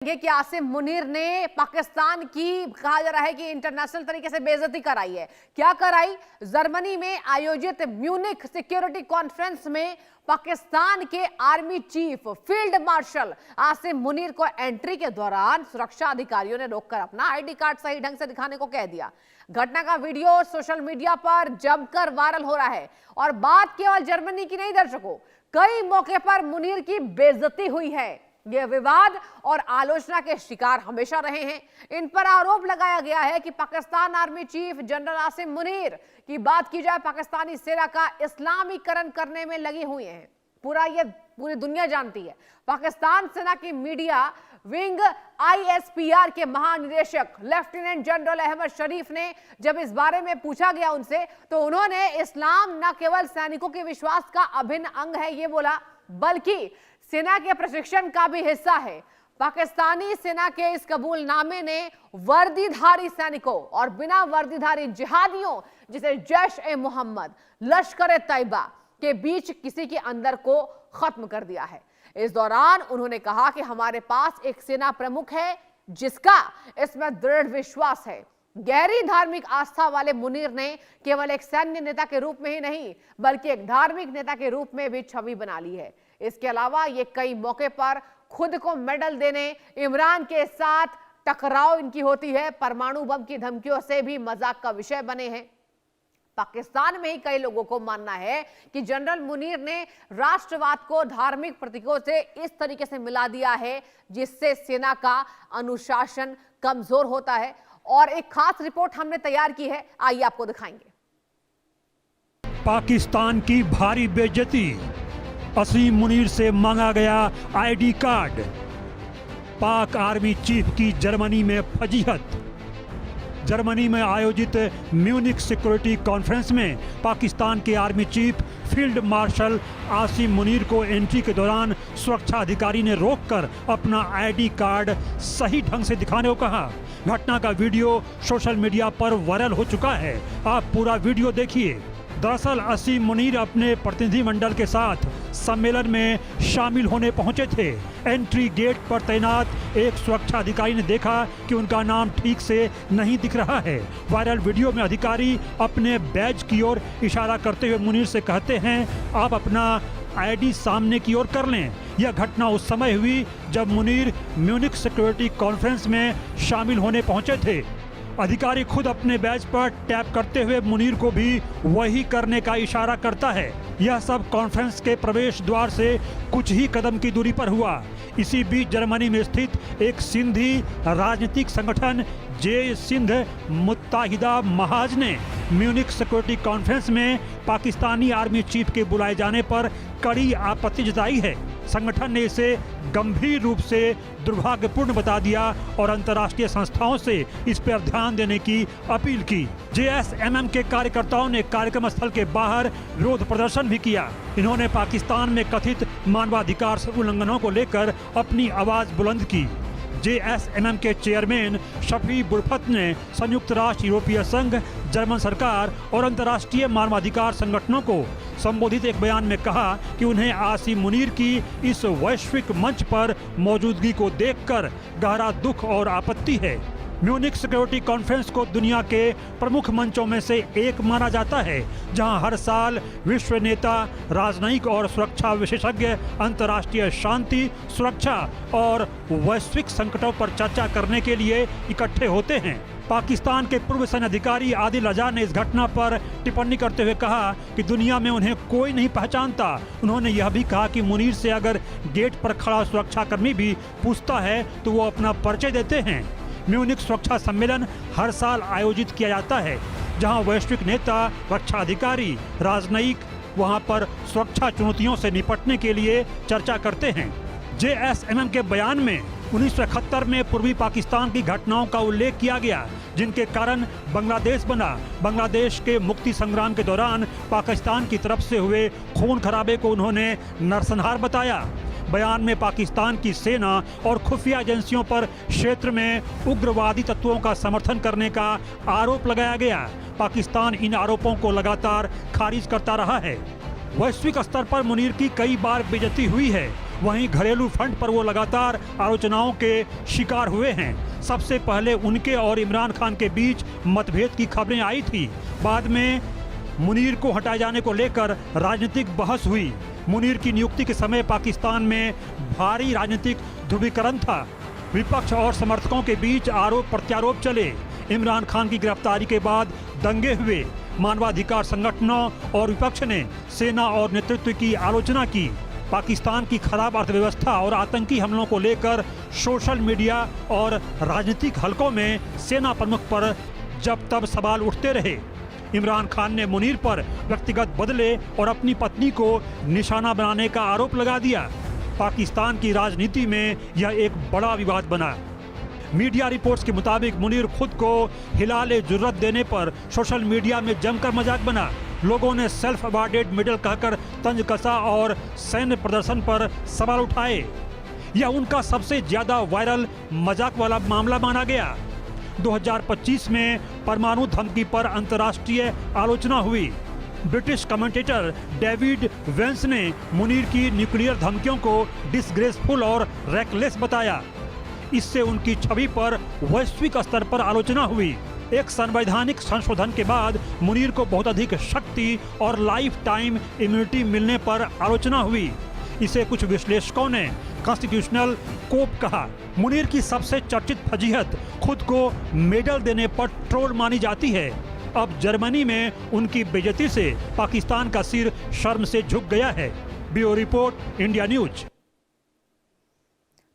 कि आसिम मुनीर ने पाकिस्तान की कहा जा रहा है कि इंटरनेशनल तरीके से बेइज्जती कराई है। क्या कराई? जर्मनी में आयोजित म्यूनिख सिक्योरिटी कॉन्फ्रेंस में पाकिस्तान के army chief field marshal Asim Munir को एंट्री के दौरान सुरक्षा अधिकारियों ने रोककर अपना आईडी कार्ड सही ढंग से दिखाने को कह दिया। घटना का वीडियो सोशल मीडिया पर जमकर वायरल हो रहा है और बात केवल जर्मनी की नहीं दर्शकों, कई मौके पर मुनीर की बेइज्जती हुई है। ये विवाद और आलोचना के शिकार हमेशा रहे हैं। इन पर आरोप लगाया गया है कि Pakistan army chief general Asim Munir की बात की जाए पाकिस्तानी सेना का इस्लामीकरण करने में लगी हुई हैं। पूरी दुनिया जानती है। पाकिस्तान सेना की मीडिया विंग आईएसपीआर के महानिदेशक लेफ्टिनेंट जनरल अहमद शरीफ ने जब इस बारे में पूछा गया उनसे, तो उन्होंने इस्लाम न केवल सैनिकों के विश्वास का अभिन्न अंग है ये बोला, बल्कि सेना के प्रशिक्षण का भी हिस्सा है। पाकिस्तानी सेना के इस कबूलनामे ने वर्दीधारी सैनिकों और बिना वर्दीधारी जिहादियों जिसे जैश-ए-मोहम्मद, लश्कर-ए-तैयबा के बीच किसी के अंदर को खत्म कर दिया है। इस दौरान उन्होंने कहा कि हमारे पास एक सेना प्रमुख है जिसका इसमें दृढ़ विश्वास है। गहरी धार्मिक आस्था वाले मुनीर ने केवल एक सैन्य नेता के रूप में ही नहीं बल्कि एक धार्मिक नेता के रूप में भी छवि बना ली है। इसके अलावा ये कई मौके पर खुद को मेडल देने, इमरान के साथ टकराव इनकी होती है, परमाणु बम की धमकियों से भी मजाक का विषय बने हैं। पाकिस्तान में ही कई लोगों को मानना है कि जनरल मुनीर ने राष्ट्रवाद को धार्मिक प्रतीकों से इस तरीके से मिला दिया है जिससे सेना का अनुशासन कमजोर होता है। और एक खास रिपोर्ट हमने तैयार की है, आइए आपको दिखाएंगे। पाकिस्तान की भारी बेइज्जती, आसिम मुनीर से मांगा गया आईडी कार्ड, पाक आर्मी चीफ की जर्मनी में फजीहत। जर्मनी में आयोजित म्यूनिख सिक्योरिटी कॉन्फ्रेंस में पाकिस्तान के army chief field marshal Asim Munir को एंट्री के दौरान सुरक्षा अधिकारी ने रोककर अपना आईडी कार्ड सही ढंग से दिखाने को कहा। घटना का वीडियो सोशल मीडिया पर वायरल हो चुका है, आप पूरा वीडियो देखिए। दरअसल आसिम मुनीर अपने प्रतिनिधिमंडल के साथ सम्मेलन में शामिल होने पहुंचे थे। एंट्री गेट पर तैनात एक सुरक्षा अधिकारी ने देखा कि उनका नाम ठीक से नहीं दिख रहा है। वायरल वीडियो में अधिकारी अपने बैज की ओर इशारा करते हुए मुनीर से कहते हैं, आप अपना आईडी सामने की ओर कर लें। यह घटना उस समय हुई जब मुनीर म्यूनिख सिक्योरिटी कॉन्फ्रेंस में शामिल होने पहुंचे थे। अधिकारी खुद अपने बैज पर टैप करते हुए मुनीर को भी वही करने का इशारा करता है। यह सब कॉन्फ्रेंस के प्रवेश द्वार से कुछ ही कदम की दूरी पर हुआ। इसी बीच जर्मनी में स्थित एक सिंधी राजनीतिक संगठन जे सिंध मुत्ताहिदा महाज ने म्यूनिख सिक्योरिटी कॉन्फ्रेंस में पाकिस्तानी आर्मी चीफ के बुलाए जाने पर कड़ी आपत्ति जताई है। संगठन ने इसे गंभीर रूप से दुर्भाग्यपूर्ण बता दिया और अंतर्राष्ट्रीय संस्थाओं से इस पर ध्यान देने की अपील की। जेएसएमएम के कार्यकर्ताओं ने कार्यक्रम स्थल के बाहर विरोध प्रदर्शन भी किया। इन्होंने पाकिस्तान में कथित मानवाधिकार उल्लंघनों को लेकर अपनी आवाज बुलंद की। जेएसएमएम के चेयरमैन शफी बुरफत ने संयुक्त राष्ट्र, यूरोपीय संघ, जर्मन सरकार और अंतर्राष्ट्रीय मानवाधिकार संगठनों को संबोधित एक बयान में कहा कि उन्हें आसिम मुनीर की इस वैश्विक मंच पर मौजूदगी को देखकर गहरा दुख और आपत्ति है। म्यूनिख सिक्योरिटी कॉन्फ्रेंस को दुनिया के प्रमुख मंचों में से एक माना जाता है, जहां हर साल विश्व नेता, राजनयिक और सुरक्षा विशेषज्ञ अंतर्राष्ट्रीय शांति, सुरक्षा और वैश्विक संकटों पर चर्चा करने के लिए इकट्ठे होते हैं। पाकिस्तान के पूर्व सैन्य अधिकारी आदिल रजा ने इस घटना पर टिप्पणी करते हुए कहा कि दुनिया में उन्हें कोई नहीं पहचानता। उन्होंने यह भी कहा कि मुनीर से अगर गेट पर खड़ा सुरक्षाकर्मी भी पूछता है तो वो अपना परिचय देते हैं। म्यूनिख सुरक्षा सम्मेलन हर साल आयोजित किया जाता है, जहां वैश्विक नेता, रक्षा अधिकारी, राजनयिक वहां पर सुरक्षा चुनौतियों से निपटने के लिए चर्चा करते हैं। जेएसएमएम के बयान में 1971 में पूर्वी पाकिस्तान की घटनाओं का उल्लेख किया गया, जिनके कारण बांग्लादेश बना। बांग्लादेश के मुक्ति संग्राम के दौरान पाकिस्तान की तरफ से हुए खून खराबे को उन्होंने नरसंहार बताया। बयान में पाकिस्तान की सेना और खुफिया एजेंसियों पर क्षेत्र में उग्रवादी तत्वों का समर्थन करने का आरोप लगाया गया। पाकिस्तान इन आरोपों को लगातार खारिज करता रहा है। वैश्विक स्तर पर मुनीर की कई बार बेइज्जती हुई है वहीं घरेलू फ्रंट पर वो लगातार आलोचनाओं के शिकार हुए हैं। सबसे पहले उनके और इमरान खान के बीच मतभेद की खबरें आई थी। बाद में मुनीर को हटाए जाने को लेकर राजनीतिक बहस हुई। मुनीर की नियुक्ति के समय पाकिस्तान में भारी राजनीतिक ध्रुवीकरण था। विपक्ष और समर्थकों के बीच आरोप प्रत्यारोप चले। इमरान खान की गिरफ्तारी के बाद दंगे हुए। मानवाधिकार संगठनों और विपक्ष ने सेना और नेतृत्व की आलोचना की। पाकिस्तान की खराब अर्थव्यवस्था और आतंकी हमलों को लेकर सोशल मीडिया और राजनीतिक हलकों में सेना प्रमुख पर जब तब सवाल उठते रहे। इमरान खान ने मुनीर पर व्यक्तिगत बदले और अपनी पत्नी को निशाना बनाने का आरोप लगा दिया। पाकिस्तान की राजनीति में यह एक बड़ा विवाद बना। मीडिया रिपोर्ट्स के मुताबिक मुनीर खुद को हिलाले जुर्रत देने पर सोशल मीडिया में जमकर मजाक बना। लोगों ने सेल्फ अवार्डेड मेडल कहकर तंज कसा और सैन्य प्रदर्शन पर सवाल उठाए। यह उनका सबसे ज्यादा वायरल मजाक वाला मामला माना गया। 2025 में परमाणु धमकी पर अंतर्राष्ट्रीय आलोचना हुई। ब्रिटिश कमेंटेटर डेविड वेंस ने मुनीर की न्यूक्लियर धमकियों को डिसग्रेसफुल और रेकलेस बताया। इससे उनकी छवि पर वैश्विक स्तर पर आलोचना हुई। एक संवैधानिक संशोधन के बाद मुनीर को बहुत अधिक शक्ति और लाइफ टाइम इम्यूनिटी मिलने पर आलोचना हुई। इसे कुछ विश्लेषकों ने कॉन्स्टिट्यूशनल कोप कहा। मुनीर की सबसे चर्चित फजीहत खुद को मेडल देने पर ट्रोल मानी जाती है। अब जर्मनी में उनकी बेइज्जती से पाकिस्तान का सिर शर्म से झुक गया है। Bureau report, India news.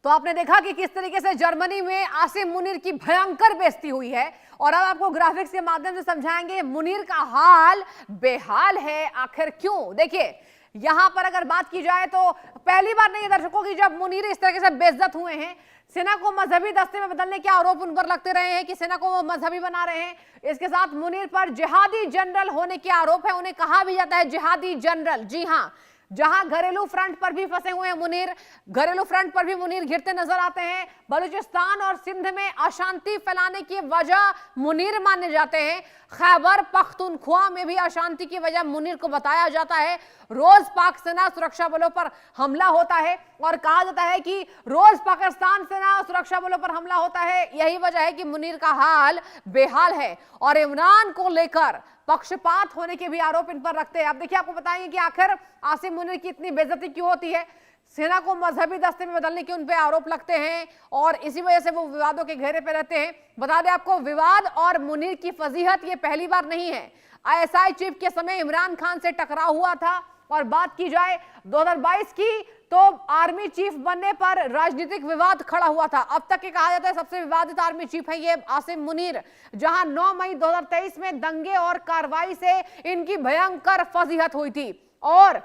तो आपने देखा कि किस तरीके से जर्मनी में आसिम मुनीर की भयंकर बेइज्जती हुई है और अब आपको ग्राफिक्स के माध्यम से समझाएंगे मुनीर का हाल बेहाल है आखिर क्यों। देखिए यहां पर अगर बात की जाए तो पहली बार नहीं है दर्शकों की जब मुनीर इस तरीके से बेइज्जत हुए हैं। सेना को मजहबी दस्ते में बदलने के आरोप उन पर लगते रहे हैं कि सेना को वो मजहबी बना रहे हैं। इसके साथ मुनीर पर जिहादी जनरल होने के आरोप है। उन्हें कहा भी जाता है जिहादी जनरल। जी हां, जहां घरेलू फ्रंट पर भी फंसे हुए हैं मुनीर, घरेलू फ्रंट पर भी मुनीर घिरते नजर आते हैं। बलूचिस्तान और सिंध में अशांति फैलाने की वजह मुनीर माने जाते हैं। खैबर पख्तूनख्वा में भी अशांति की वजह मुनीर को बताया जाता है। रोज पाक सेना सुरक्षा बलों पर हमला होता है और कहा जाता है कि रोज पाकिस्तान सेना सुरक्षा बलों पर हमला होता है। यही वजह है कि मुनीर का हाल बेहाल है और इमरान को लेकर पक्षपात होने के भी आरोप इन पर रखते हैं। अब देखिए आपको बताएंगे कि आखिर आसिम मुनीर की इतनी बेइज्जती क्यों होती है। सेना को मजहबी दस्ते में बदलने के उन पे आरोप लगते हैं और इसी वजह से वो विवादों के घेरे पे रहते हैं। बता दें आपको, विवाद और मुनीर की फजीहत ये पहली बार नहीं है। आईएसआई चीफ के समय इमरान खान से टकराव हुआ था और बात की जाए 2022 की तो आर्मी चीफ बनने पर राजनीतिक विवाद खड़ा हुआ था। अब तक के कहा जाता है सबसे विवादित आर्मी चीफ है ये आसिम मुनीर, जहां 9 मई 2023 में दंगे और कार्रवाई से इनकी भयंकर फजीहत हुई थी और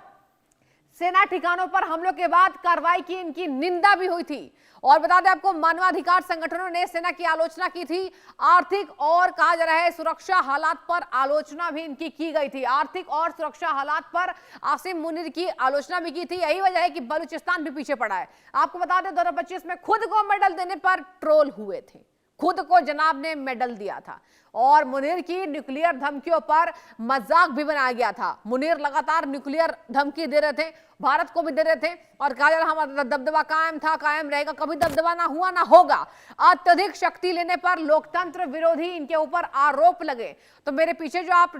सेना ठिकानों पर हमलों के बाद कार्रवाई की इनकी निंदा भी हुई थी। और बता दें आपको, मानवाधिकार संगठनों ने सेना की आलोचना की थी। आर्थिक और कहा जा रहा है सुरक्षा हालात पर आलोचना भी इनकी की गई थी। आर्थिक और सुरक्षा हालात पर आसिम मुनीर की आलोचना भी की थी। यही वजह है कि बलूचिस्तान भी पीछे पड़ा है। आपको बता दें 2025 में खुद को मेडल देने पर ट्रोल हुए थे। खुद को जनाब ने मेडल दिया था और मुनीर की न्यूक्लियर धमकियों पर मजाक भी बनाया गया था। मुनीर लगातार न्यूक्लियर धमकी दे रहे थे, भारत को भी दे रहे थे और कहा जा रहा हमारा दबदबा कायम था, कायम रहेगा, कभी दबदबा ना हुआ ना होगा। अत्यधिक शक्ति लेने पर लोकतंत्र विरोधी इनके ऊपर आरोप लगे। तो मेरे पीछे जो आप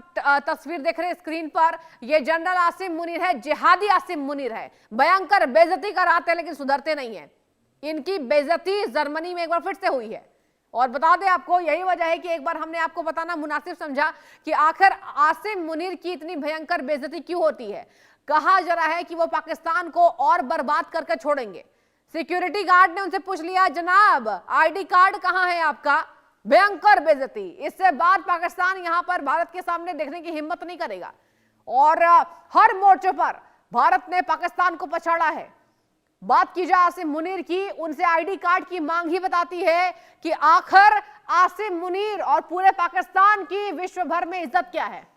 तस्वीर देख रहे हैं स्क्रीन पर, यह जनरल आसिम मुनीर है, जिहादी आसिम मुनीर है। भयंकर बेइज्जती कराते हैं लेकिन सुधरते नहीं है। इनकी बेइज्जती जर्मनी में एक बार फिर से हुई है और बता दें आपको, यही वजह है कि एक बार हमने आपको बताना मुनासिब समझा कि आखिर आसिम मुनीर की इतनी भयंकर बेइज्जती क्यों होती है। कहा जा रहा है कि वो पाकिस्तान को और बर्बाद करके छोड़ेंगे। सिक्योरिटी गार्ड ने उनसे पूछ लिया, जनाब आईडी कार्ड कहां है आपका। भयंकर बेइज्जती। इससे बाद पाकिस्तान यहां पर भारत के सामने देखने की हिम्मत नहीं करेगा और हर मोर्चे पर भारत ने पाकिस्तान को पछाड़ा है। बात की जाए आसिम मुनीर की, उनसे आईडी कार्ड की मांग ही बताती है कि आखिर आसिम मुनीर और पूरे पाकिस्तान की विश्व भर में इज्जत क्या है।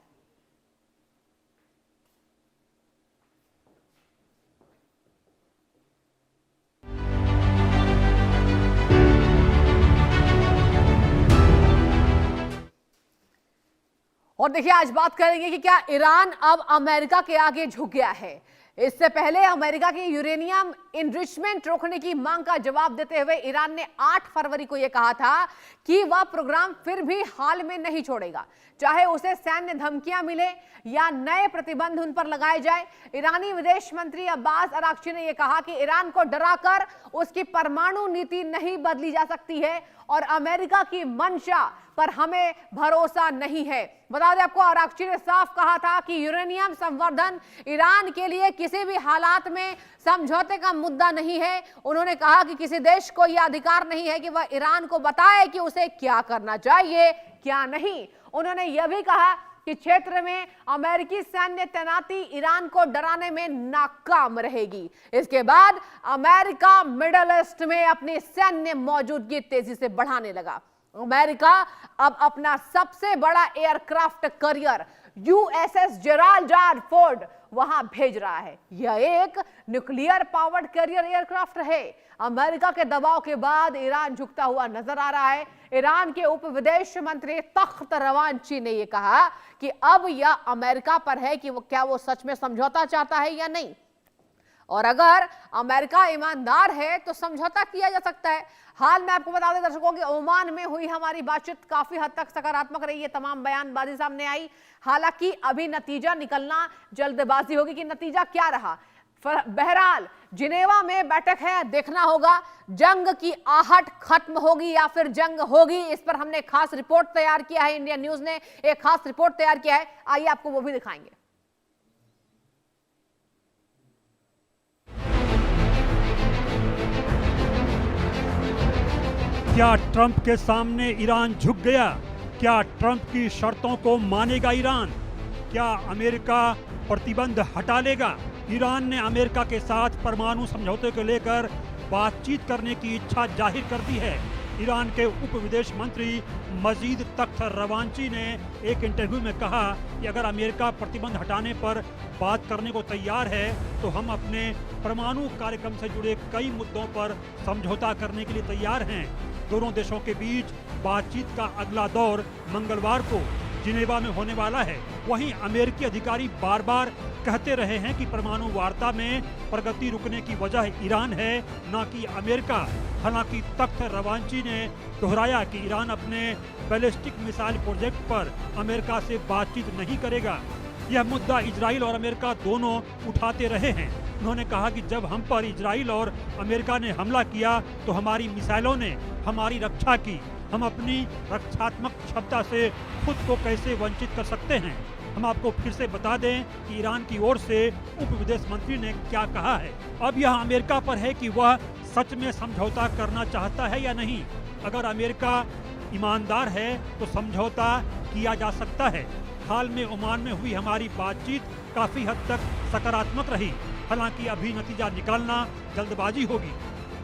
और देखिए आज बात करेंगे कि क्या ईरान अब अमेरिका के आगे झुक गया है। इससे पहले अमेरिका की यूरेनियम इनरिचमेंट रोकने की मांग का जवाब देते हुए ईरान ने 8 फरवरी को यह कहा था कि वह प्रोग्राम फिर भी हाल में नहीं छोड़ेगा, चाहे उसे सैन्य धमकियां मिले या नए प्रतिबंध उन पर लगाए जाए। ईरानी विदेश मंत्री अब्बास अराक्ची ने यह कहा कि ईरान को डराकर उसकी परमाणु नीति नहीं बदली जा सकती है और अमेरिका की मंशा पर हमें भरोसा नहीं है। बता दें आपको, अराक्ची ने साफ कहा था कि यूरेनियम संवर्धन ईरान के लिए किसी भी हालात में समझौते का मुद्दा नहीं है। उन्होंने कहा कि किसी देश को यह अधिकार नहीं है कि वह ईरान को बताए कि उसे क्या करना चाहिए क्या नहीं। उन्होंने यह भी कहा कि क्षेत्र में अमेरिकी सैन्य तैनाती ईरान को डराने में नाकाम रहेगी। इसके बाद अमेरिका मिडिल ईस्ट में अपनी सैन्य मौजूदगी तेजी से बढ़ाने लगा। अमेरिका अब अपना सबसे बड़ा aircraft carrier USS Gerald R Ford वहां भेज रहा है। यह एक न्यूक्लियर पावर्ड कैरियर एयरक्राफ्ट है। अमेरिका के दबाव के बाद ईरान झुकता हुआ नजर आ रहा है। ईरान के उप विदेश मंत्री तख्त रवांची ने यह कहा कि अब यह अमेरिका पर है कि क्या वो सच में समझौता चाहता है या नहीं, और अगर अमेरिका ईमानदार है तो समझौता किया जा सकता है। हाल में आपको बता दें दर्शकों कि ओमान में हुई हमारी बातचीत काफी हद तक सकारात्मक रही है। तमाम बयानबाजी सामने आई। हालांकि अभी नतीजा निकलना जल्दबाजी होगी कि नतीजा क्या रहा। बहरहाल जिनेवा में बैठक है, देखना होगा जंग की आहट खत्म होगी या फिर जंग होगी। इस पर हमने खास रिपोर्ट तैयार किया है, इंडिया न्यूज ने एक खास रिपोर्ट तैयार किया है, आइए आपको वो भी दिखाएंगे। क्या ट्रंप के सामने ईरान झुक गया? क्या ट्रंप की शर्तों को मानेगा ईरान? क्या अमेरिका प्रतिबंध हटा लेगा? ईरान ने अमेरिका के साथ परमाणु समझौते को लेकर बातचीत करने की इच्छा जाहिर कर दी है। ईरान के उप विदेश मंत्री मजीद तख्त रवांची ने एक इंटरव्यू में कहा कि अगर अमेरिका प्रतिबंध हटाने पर बात करने को तैयार है तो हम अपने परमाणु कार्यक्रम से जुड़े कई मुद्दों पर समझौता करने के लिए तैयार हैं। दोनों देशों के बीच बातचीत का अगला दौर मंगलवार को जिनेवा में होने वाला है। वहीं अमेरिकी अधिकारी बार बार कहते रहे हैं कि परमाणु वार्ता में प्रगति रुकने की वजह ईरान है, न कि अमेरिका। हालांकि तख्त रवांची ने दोहराया कि ईरान अपने बैलिस्टिक मिसाइल प्रोजेक्ट पर अमेरिका से बातचीत नहीं करेगा। यह मुद्दा इजराइल और अमेरिका दोनों उठाते रहे हैं। उन्होंने कहा कि जब हम पर इजराइल और अमेरिका ने हमला किया तो हमारी मिसाइलों ने हमारी रक्षा की। हम अपनी रक्षात्मक क्षमता से खुद को कैसे वंचित कर सकते हैं? हम आपको फिर से बता दें कि ईरान की ओर से उप विदेश मंत्री ने क्या कहा है। अब यह अमेरिका पर है कि वह सच में समझौता करना चाहता है या नहीं। अगर अमेरिका ईमानदार है तो समझौता किया जा सकता है। हाल में ओमान में हुई हमारी बातचीत काफी हद तक सकारात्मक रही। हालांकि अभी नतीजा निकालना जल्दबाजी होगी।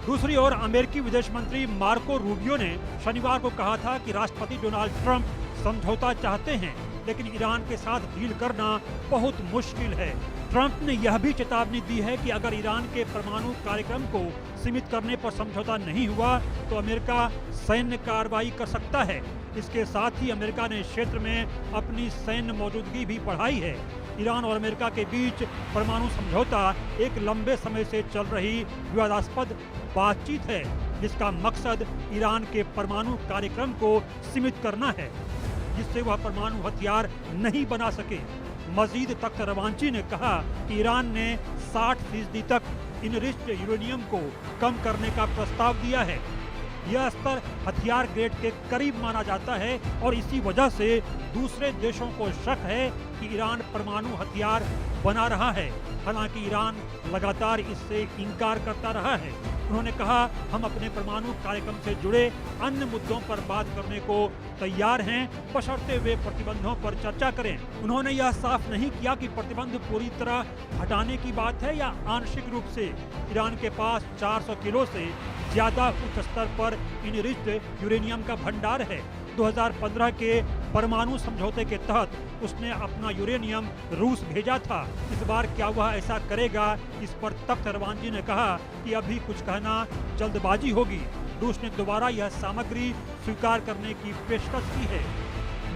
दूसरी ओर अमेरिकी विदेश मंत्री मार्को रूबियो ने शनिवार को कहा था कि राष्ट्रपति डोनाल्ड ट्रंप समझौता चाहते हैं, लेकिन ईरान के साथ डील करना बहुत मुश्किल है। ट्रंप ने यह भी चेतावनी दी है कि अगर ईरान के परमाणु कार्यक्रम को सीमित करने पर समझौता नहीं हुआ तो अमेरिका सैन्य कार्रवाई कर सकता है। इसके साथ ही अमेरिका ने क्षेत्र में अपनी सैन्य मौजूदगी भी बढ़ाई है। ईरान और अमेरिका के बीच परमाणु समझौता एक लंबे समय से चल रही विवादास्पद बातचीत है, जिसका मकसद ईरान के परमाणु कार्यक्रम को सीमित करना है, जिससे वह परमाणु हथियार नहीं बना सके। मजीद तख्त रवांची ने कहा कि ईरान ने 60% तक इनरिच्ड यूरेनियम को कम करने का प्रस्ताव दिया है। यह स्तर हथियार ग्रेड के करीब माना जाता है और इसी वजह से दूसरे देशों को शक है कि ईरान परमाणु हथियार बना रहा है। हालांकि ईरान लगातार इससे इनकार करता रहा है। उन्होंने कहा, हम अपने परमाणु कार्यक्रम से जुड़े अन्य मुद्दों पर बात करने को तैयार हैं, बशर्ते वे प्रतिबंधों पर चर्चा करें। उन्होंने यह साफ नहीं किया कि प्रतिबंध पूरी तरह हटाने की बात है या आंशिक रूप से। ईरान के पास 400 किलो से ज्यादा उच्च स्तर पर इनरिच्ड यूरेनियम का भंडार है। 2015 के परमाणु समझौते के तहत उसने अपना यूरेनियम रूस भेजा था। इस बार क्या वह ऐसा करेगा, इस पर तख्त रवांची ने कहा कि अभी कुछ कहना जल्दबाजी होगी। रूस ने दोबारा यह सामग्री स्वीकार करने की पेशकश की है।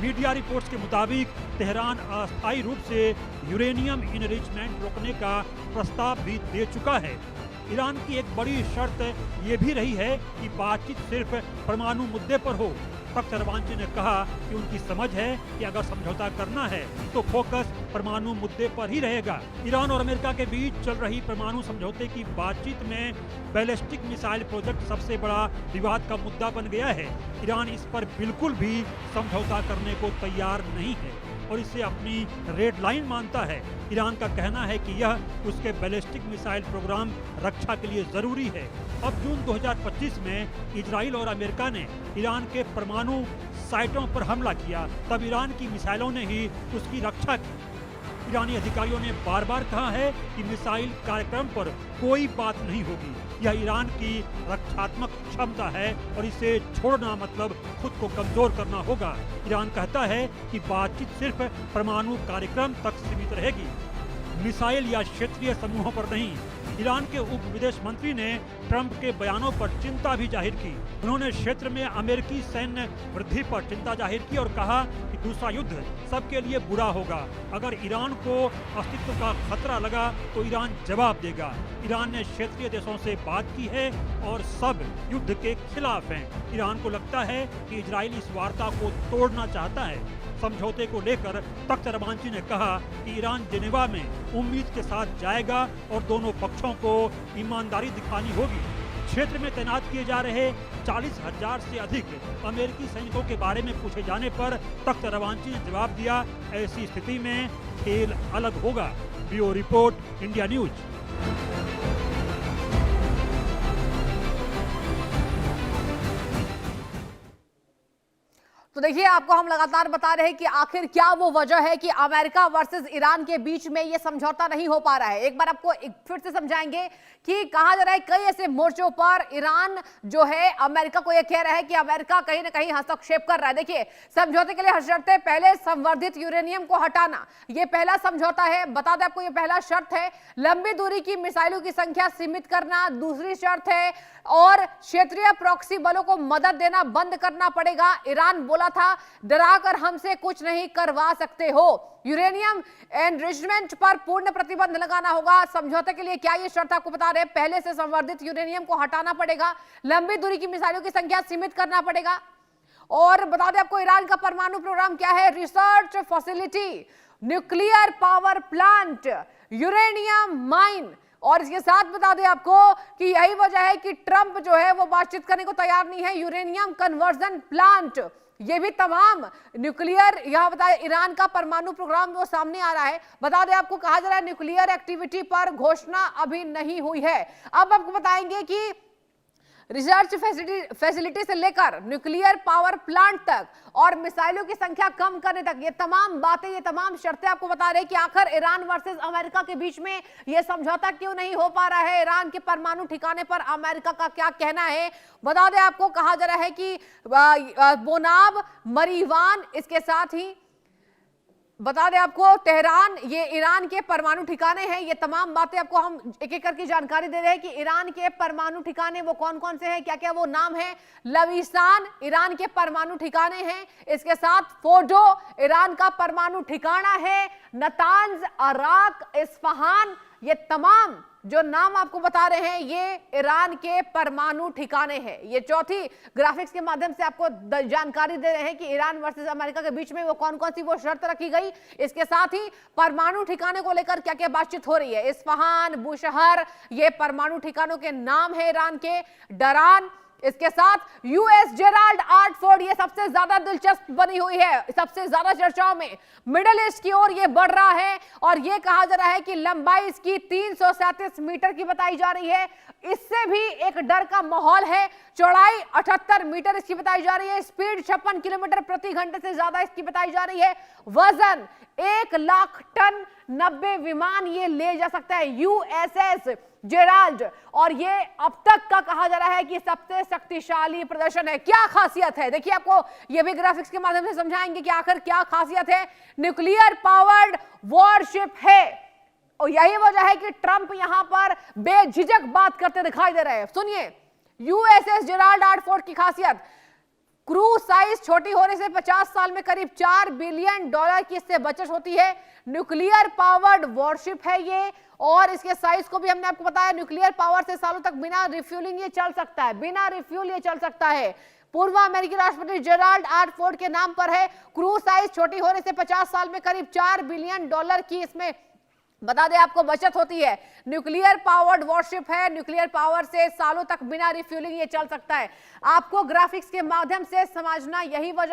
मीडिया रिपोर्ट्स के मुताबिक तेहरान अस्थायी रूप से यूरेनियम इनरिचमेंट रोकने का प्रस्ताव भी दे चुका है। ईरान की एक बड़ी शर्त ये भी रही है कि बातचीत सिर्फ परमाणु मुद्दे पर हो। तख्त रवांची ने कहा कि उनकी समझ है कि अगर समझौता करना है तो फोकस परमाणु मुद्दे पर ही रहेगा। ईरान और अमेरिका के बीच चल रही परमाणु समझौते की बातचीत में बैलिस्टिक मिसाइल प्रोजेक्ट सबसे बड़ा विवाद का मुद्दा बन गया है। ईरान इस पर बिल्कुल भी समझौता करने को तैयार नहीं है और इसे अपनी रेड लाइन मानता है। ईरान का कहना है कि यह उसके बैलिस्टिक मिसाइल प्रोग्राम रक्षा के लिए जरूरी है। अब जून 2025 में इजराइल और अमेरिका ने ईरान के परमाणु साइटों पर हमला किया, तब ईरान की मिसाइलों ने ही उसकी रक्षा की। ईरानी अधिकारियों ने बार बार कहा है कि मिसाइल कार्यक्रम पर कोई बात नहीं होगी। यह ईरान की रक्षात्मक क्षमता है और इसे छोड़ना मतलब खुद को कमजोर करना होगा। ईरान कहता है कि बातचीत सिर्फ परमाणु कार्यक्रम तक सीमित रहेगी, मिसाइल या क्षेत्रीय समूहों पर नहीं। ईरान के उप विदेश मंत्री ने ट्रंप के बयानों पर चिंता भी जाहिर की। उन्होंने क्षेत्र में अमेरिकी सैन्य वृद्धि पर चिंता जाहिर की और कहा कि दूसरा युद्ध सबके लिए बुरा होगा। अगर ईरान को अस्तित्व का खतरा लगा तो ईरान जवाब देगा। ईरान ने क्षेत्रीय देशों से बात की है और सब युद्ध के खिलाफ हैं। ईरान को लगता है कि इजराइल इस वार्ता को तोड़ना चाहता है। समझौते को लेकर तख्त रवांची ने कहा कि ईरान जेनेवा में उम्मीद के साथ जाएगा और दोनों पक्षों को ईमानदारी दिखानी होगी। क्षेत्र में तैनात किए जा रहे 40,000 से अधिक अमेरिकी सैनिकों के बारे में पूछे जाने पर तख्त रवांची ने जवाब दिया, ऐसी स्थिति में खेल अलग होगा। Bureau report, India news. तो देखिए, आपको हम लगातार बता रहे हैं कि आखिर क्या वो वजह है कि अमेरिका वर्सेस ईरान के बीच में ये समझौता नहीं हो पा रहा है। एक बार आपको फिर से समझाएंगे कि कहा जा रहा है कई ऐसे मोर्चों पर ईरान जो है अमेरिका को यह कह रहा है कि अमेरिका कहीं ना कहीं हस्तक्षेप कर रहा है। देखिए, समझौते के लिए हर शर्त है, पहले संवर्धित यूरेनियम को हटाना, ये पहला समझौता है। बता दें आपको, ये पहला शर्त है। लंबी दूरी की मिसाइलों की संख्या सीमित करना दूसरी शर्त है और क्षेत्रीय प्रॉक्सी बलों को मदद देना बंद करना पड़ेगा। ईरान बोला था, डराकर हमसे कुछ नहीं करवा सकते हो। यूरेनियम एनरिचमेंट पर पूर्ण प्रतिबंध लगाना होगा। समझौते के लिए क्या ये शर्त आपको बता रहे हैं, पहले से संवर्धित यूरेनियम को हटाना पड़ेगा, लंबी दूरी की मिसाइलों की संख्या सीमित करना पड़ेगा। और बता दें आपको, ईरान का परमाणु प्रोग्राम क्या है, research facility, nuclear power plant, uranium mine. और इसके साथ बता दें आपको कि यही वजह है कि ट्रंप जो है वो बातचीत करने को तैयार नहीं है। यूरेनियम कन्वर्जन प्लांट, ये भी तमाम न्यूक्लियर, यहां बताया ईरान का परमाणु प्रोग्राम वो सामने आ रहा है। बता दें आपको, कहा जा रहा है न्यूक्लियर एक्टिविटी पर घोषणा अभी नहीं हुई है। अब आपको बताएंगे कि रिसर्च फैसिलिटी से लेकर न्यूक्लियर पावर प्लांट तक और मिसाइलों की संख्या कम करने तक, ये तमाम बातें, ये तमाम शर्तें आपको बता रहे हैं कि आखिर ईरान वर्सेस अमेरिका के बीच में ये समझौता क्यों नहीं हो पा रहा है। ईरान के परमाणु ठिकाने पर अमेरिका का क्या कहना है, बता दें आपको। कहा जा रहा है कि बोनाब, मरीवान, इसके साथ ही बता दें आपको तेहरान, ये ईरान के परमाणु ठिकाने हैं। ये तमाम बातें आपको हम एक एक करके जानकारी दे रहे हैं कि ईरान के परमाणु ठिकाने वो कौन कौन से हैं, क्या क्या वो नाम है। लविस्तान ईरान के परमाणु ठिकाने हैं, इसके साथ फोर्डो ईरान का परमाणु ठिकाना है, नतांज, अराक, इस्फहान, ये तमाम जो नाम आपको बता रहे हैं ये ईरान के परमाणु ठिकाने हैं। ये चौथी ग्राफिक्स के माध्यम से आपको जानकारी दे रहे हैं कि ईरान वर्सेस अमेरिका के बीच में वो कौन कौन सी वो शर्त रखी गई। इसके साथ ही परमाणु ठिकाने को लेकर क्या क्या बातचीत हो रही है। इस्फहान, बुशहर, ये परमाणु ठिकानों के नाम है ईरान के। डरान, इसके साथ यूएस जेराल्ड आर्ट फोर्ट, ये सबसे ज्यादा दिलचस्प बनी हुई है, सबसे ज्यादा चर्चाओं में मिडिल ईस्ट की ओर ये बढ़ रहा है। और ये कहा जा रहा है कि लंबाई इसकी 337 मीटर की बताई जा रही है। इससे भी एक डर का माहौल है। चौड़ाई 78 मीटर इसकी बताई जा रही है। स्पीड 56 किलोमीटर प्रति घंटे से ज्यादा इसकी बताई जा रही है। वजन 1 लाख टन, 90 विमान ये ले जा सकता है, यूएसएस जेराल्ड। और ये अब तक का कहा जा रहा है कि सबसे शक्तिशाली प्रदर्शन है। क्या खासियत है, देखिए आपको ये भी ग्राफिक्स के माध्यम से समझाएंगे कि आखिर क्या खासियत है। न्यूक्लियर पावर्ड वॉरशिप है और यही वजह है कि ट्रंप यहां पर बेझिझक बात करते दिखाई दे रहे हैं। सुनिए, यूएसएस जेराल्ड आर्ट फोर्ट की खासियत, क्रू साइज छोटी होने से 50 साल में करीब $4 बिलियन की इससे बचत होती है। न्यूक्लियर पावर्ड वॉरशिप है ये, और इसके साइज को भी हमने आपको बताया। न्यूक्लियर पावर से सालों तक बिना रिफ्यूलिंग ये चल सकता है, बिना रिफ्यूल ये चल सकता है। पूर्व अमेरिकी राष्ट्रपति जेराल्ड आर फोर्ड के नाम पर है। क्रू साइज छोटी होने से 50 साल में करीब $4 बिलियन की इसमें बता दें आपको बचत होती है। न्यूक्लियर पावर्ड वॉरशिप है, न्यूक्लियर पावर से सालों तक बिना रिफ्यूलिंग ये चल सकता है। आपको ग्राफिक्स के माध्यम से समझना यही वजह